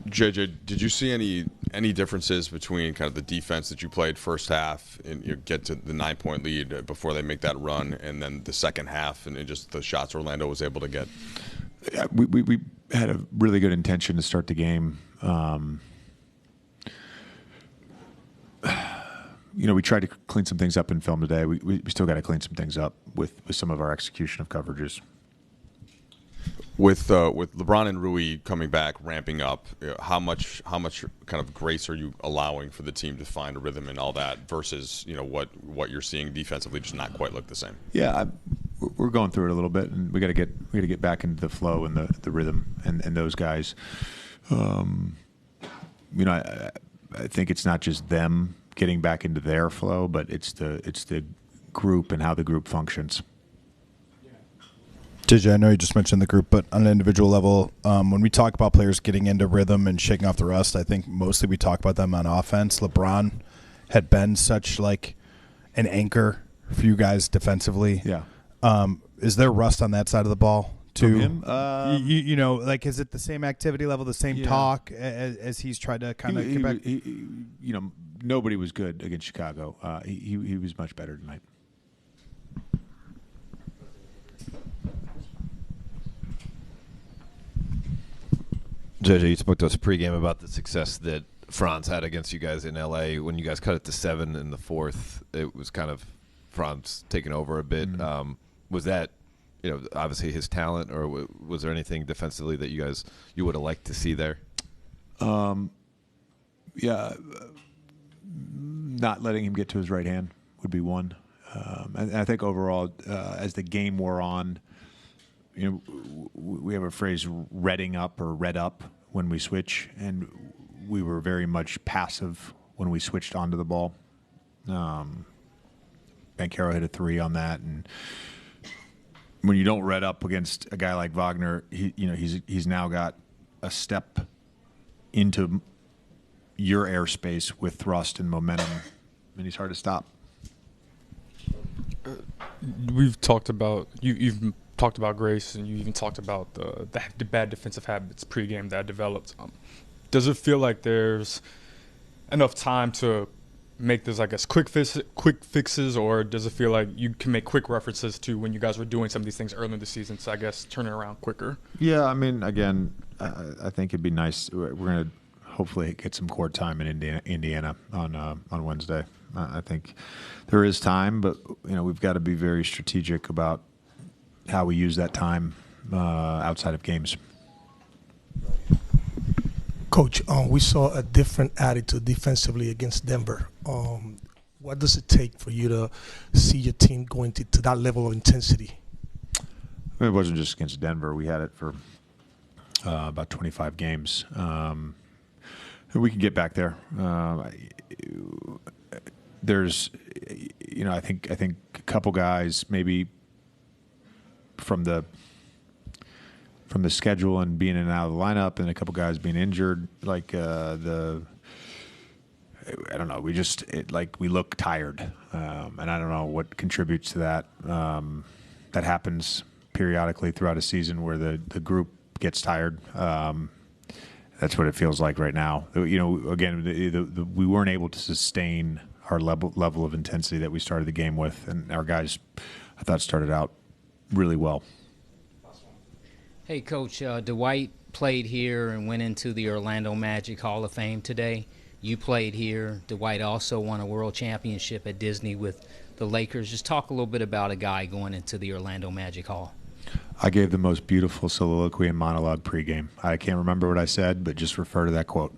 JJ, did you see any differences between kind of the defense that you played first half and you get to the 9-point lead before they make that run, and then the second half and just the shots Orlando was able to get? Yeah, we had a really good intention to start the game. We tried to clean some things up in film today. We still got to clean some things up with some of our execution of coverages. With LeBron and Rui coming back, ramping up, how much kind of grace are you allowing for the team to find a rhythm and all that versus what you're seeing defensively just not quite look the same? Yeah, we're going through it a little bit, and we got to get back into the flow and the rhythm and those guys. I think it's not just them getting back into their flow, but it's the group and how the group functions. JJ, I know you just mentioned the group, but on an individual level, when we talk about players getting into rhythm and shaking off the rust, I think mostly we talk about them on offense. LeBron had been such like an anchor for you guys defensively. Yeah. Is there rust on that side of the ball too? From him? Is it the same activity level, the same talk as he's tried to kind of get back? Nobody was good against Chicago. He was much better tonight. JJ, you spoke to us pregame about the success that Franz had against you guys in LA. When you guys cut it to 7 in the fourth, it was kind of Franz taking over a bit. Mm-hmm. Was that, obviously his talent, or was there anything defensively that you would have liked to see there? Yeah, not letting him get to his right hand would be one. And I think overall, as the game wore on, we have a phrase, redding up or red up when we switch, and we were very much passive when we switched onto the ball. Banchero hit a 3 on that, and when you don't red up against a guy like Wagner, he's now got a step into your airspace with thrust and momentum, and he's hard to stop. We've talked about you've talked about grace, and you even talked about the bad defensive habits pregame that developed. Does it feel like there's enough time to make this, I guess, quick fixes, or does it feel like you can make quick references to when you guys were doing some of these things early in the season, so I guess turn it around quicker? Yeah, I mean, again, I think it'd be nice. We're going to hopefully get some court time in Indiana on Wednesday. I think there is time, but we've got to be very strategic about how we use that time outside of games. Coach, we saw a different attitude defensively against Denver. What does it take for you to see your team going to that level of intensity? It wasn't just against Denver. We had it for about 25 games. We can get back there. There's, I think a couple guys maybe from the schedule and being in and out of the lineup, and a couple guys being injured, I don't know. We look tired, and I don't know what contributes to that. That happens periodically throughout a season where the group gets tired. That's what it feels like right now. Again, we weren't able to sustain our level of intensity that we started the game with, and our guys, I thought, started out really well. Hey, Coach, Dwight played here and went into the Orlando Magic Hall of Fame today. You played here. Dwight also won a world championship at Disney with the Lakers. Just talk a little bit about a guy going into the Orlando Magic Hall. I gave the most beautiful soliloquy and monologue pregame. I can't remember what I said, but just refer to that quote.